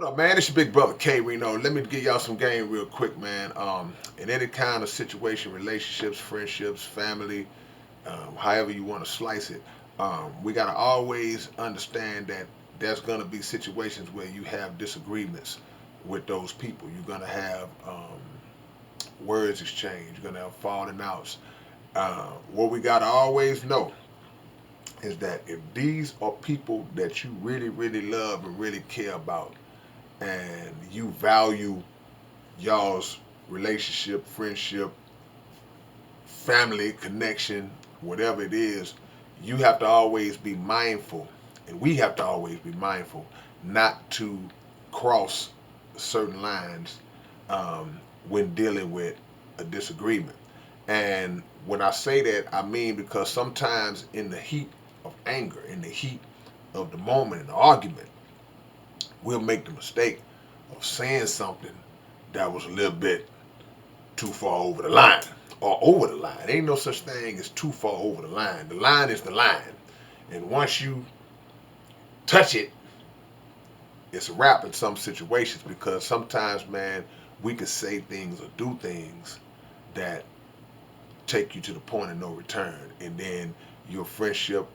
up, man? It's your big brother K-Rino. Let me give y'all some game real quick, man. In any kind of situation, relationships, friendships, family, however you want to slice it, we got to always understand that there's going to be situations where you have disagreements with those people. You're going to have words exchange. You're going to have falling outs. What we got to always know is that if these are people that you really, really love and really care about, and you value y'all's relationship, friendship, family connection, whatever it is, you have to always be mindful, and we have to always be mindful not to cross certain lines when dealing with a disagreement. And when I say that, I mean because sometimes in the heat of anger, in the heat of the moment, in the argument, we'll make the mistake of saying something that was a little bit too far over the line or over the line. Ain't no such thing as too far over the line. The line is the line. And once you touch it, it's a wrap in some situations because sometimes, man, we can say things or do things that take you to the point of no return. And then your friendship,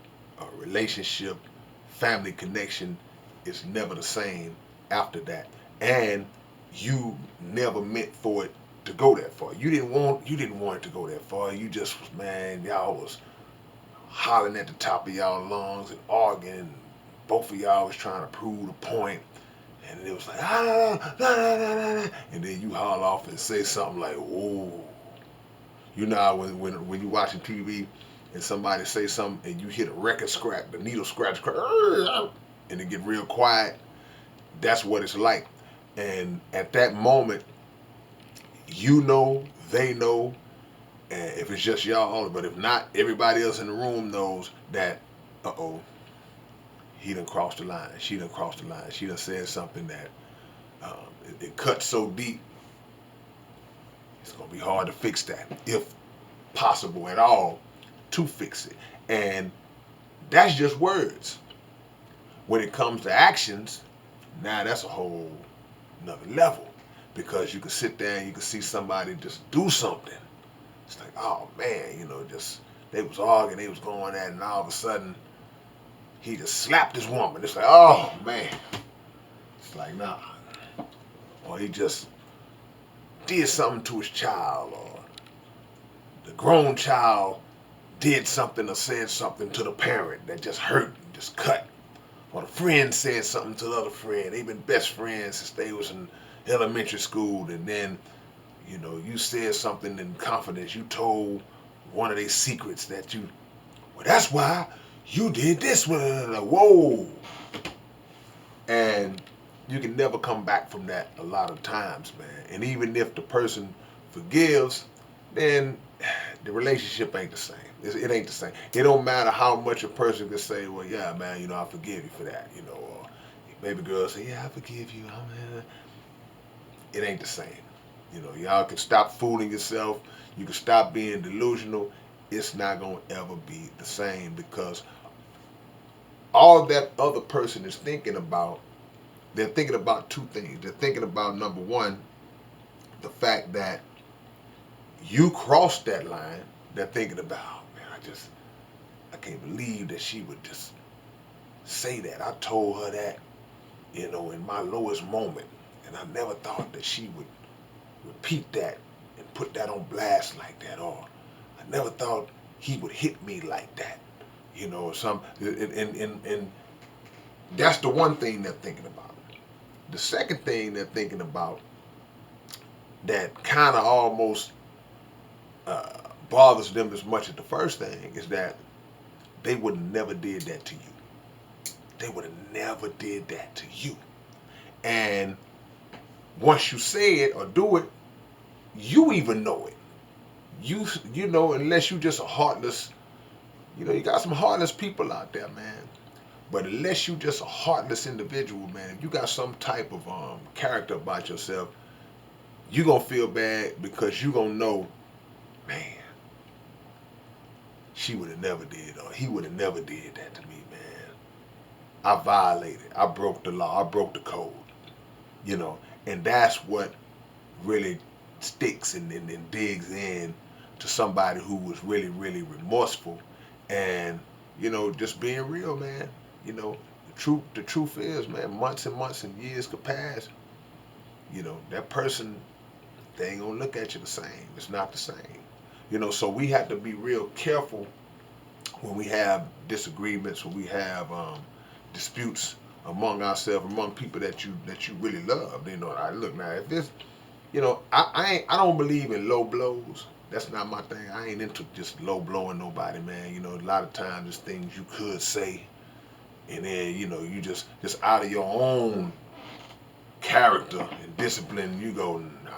relationship, family connection is never the same after that. And you never meant for it to go that far. You didn't want it to go that far. You just was, man, y'all was hollering at the top of y'all lungs and arguing. Both of y'all was trying to prove the point. And it was like, and then you haul off and say something like, whoa. You know how when you watching TV and somebody say something and you hit a record scratch, the needle scratch, and it get real quiet. That's what it's like. And at that moment, you know, they know, and if it's just y'all, but if not, everybody else in the room knows that, uh-oh, he done crossed the line. She done crossed the line. She done said something that it cuts so deep, it's going to be hard to fix that, if possible at all, to fix it. And that's just words. When it comes to actions, now that's a whole another level because you can sit there and you can see somebody just do something. It's like, oh man, just they was arguing, they was going at it, and all of a sudden he just slapped his woman. It's like, oh man. It's like, nah. Or he just did something to his child, or the grown child did something or said something to the parent that just hurt and just cut. Or the friend said something to the other friend. They've been best friends since they was in elementary school, and then, you said something in confidence. You told one of their secrets that well, that's why you did this. Whoa. And you can never come back from that a lot of times, man. And even if the person forgives, then the relationship ain't the same. It ain't the same. It don't matter how much a person can say, well, yeah, man, I forgive you for that, or baby girl say, yeah, I forgive you. It ain't the same. Y'all can stop fooling yourself. You can stop being delusional. It's not going to ever be the same because all that other person is thinking about, they're thinking about two things. They're thinking about, number one, the fact that you crossed that line. They're thinking about, oh, man, I can't believe that she would just say that. I told her that, in my lowest moment. And I never thought that she would repeat that and put that on blast like that. Or I never thought he would hit me like that. And that's the one thing they're thinking about. The second thing they're thinking about that kind of almost bothers them as much as the first thing is that they would have never did that to you. They would have never did that to you. And once you say it or do it, you even know it. Unless you just a heartless, you got some heartless people out there, man. But unless you just a heartless individual, man, if you got some type of character about yourself, you gonna feel bad because you gonna know, man, she would have never did or he would have never did that to me, man. I violated. I broke the law. I broke the code. you know, and that's what really sticks and digs in to somebody who was really, really remorseful and, you know, just being real, man. You know, the truth is, man, months and months and years could pass. You know, that person, they ain't gonna look at you the same. It's not the same. You know, so we have to be real careful when we have disagreements, when we have disputes among ourselves, among people that you really love. You know, I look now if this, you know, I don't believe in low blows. That's not my thing. I ain't into just low blowing nobody, man. You know, a lot of times there's things you could say, and then you know you just out of your own character and discipline, you go, nah,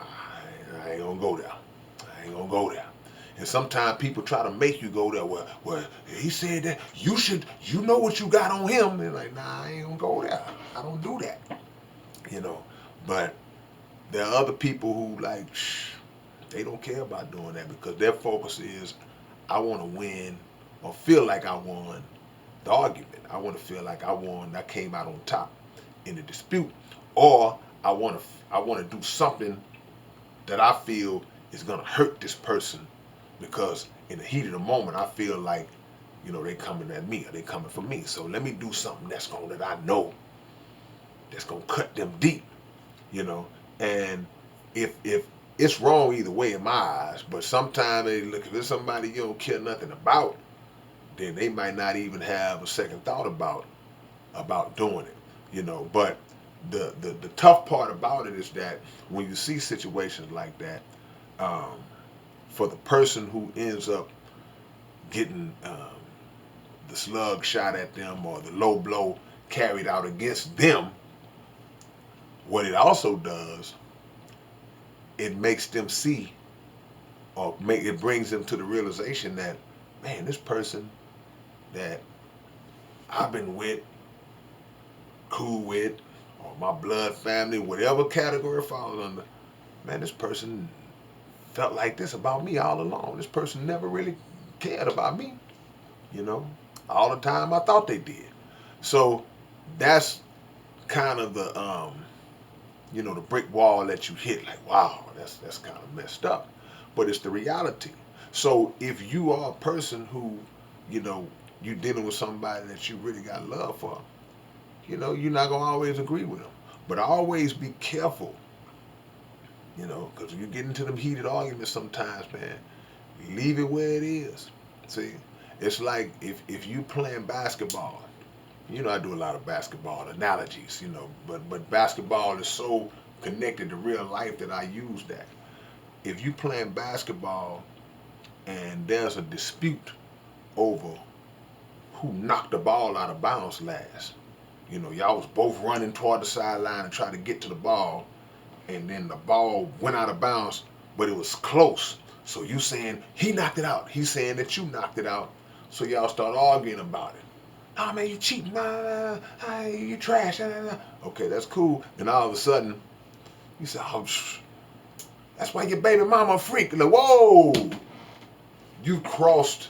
I ain't gonna go there. I ain't gonna go there. And sometimes people try to make you go there. Well, he said that you know what you got on him. They're like, nah, I ain't gonna go there. I don't do that. You know, but there are other people who like, they don't care about doing that because their focus is, I want to win or feel like I won the argument. I want to feel like I won. I came out on top in the dispute, or I want to do something that I feel is gonna hurt this person because in the heat of the moment I feel like, you know, they coming at me or they coming for me. So let me do something that I know that's gonna cut them deep, you know. And if it's wrong either way in my eyes, but sometimes they look, if it's somebody you don't care nothing about, then they might not even have a second thought about doing it, you know. But the tough part about it is that when you see situations like that, um, for the person who ends up getting the slug shot at them or the low blow carried out against them, what it also does, it makes them see, it brings them to the realization that, man, this person that I've been with, cool with, or my blood family, whatever category it falls under, man, this person felt like this about me all along. This person never really cared about me, you know. All the time I thought they did. So that's kind of the you know, the brick wall that you hit, like, wow, that's kind of messed up. But it's the reality. So if you are a person who, you know, you're dealing with somebody that you really got love for, you know, you're not gonna always agree with them. But always be careful, you know, because you get into them heated arguments sometimes, man. Leave it where it is. See, it's like if you playing basketball. You know, I do a lot of basketball analogies, you know, but basketball is so connected to real life that I use that. If you playing basketball and there's a dispute over who knocked the ball out of bounds last, you know, y'all was both running toward the sideline and trying to get to the ball, and then the ball went out of bounds, but it was close. So you saying he knocked it out, he's saying that you knocked it out. So y'all start arguing about it. Oh man, you cheating, nah, you trash. Nah. Okay, that's cool. Then all of a sudden, you say, oh, that's why your baby mama a freak. Like, whoa, you crossed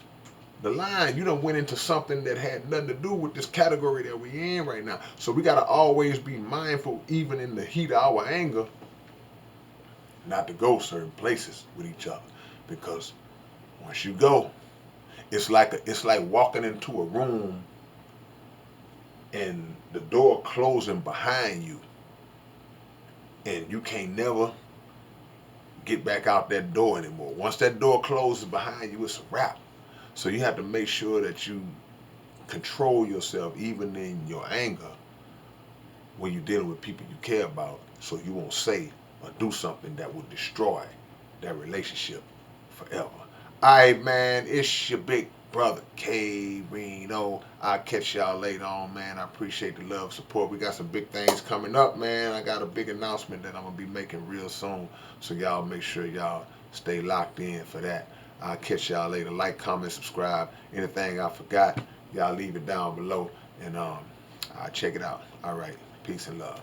the line. You done went into something that had nothing to do with this category that we in right now. So we gotta always be mindful, even in the heat of our anger, not to go certain places with each other, because once you go, it's like walking into a room and the door closing behind you, and you can't never get back out that door anymore. Once that door closes behind you, it's a wrap. So you have to make sure that you control yourself, even in your anger, when you're dealing with people you care about, so you won't say or do something that will destroy that relationship forever. All right, man, it's your big brother K-Rino. I'll catch y'all later on, man. I appreciate the love, support. We got some big things coming up, man. I got a big announcement that I'm going to be making real soon. So y'all make sure y'all stay locked in for that. I'll catch y'all later. Like, comment, subscribe. Anything I forgot, y'all leave it down below, and I'll check it out. All right. Peace and love.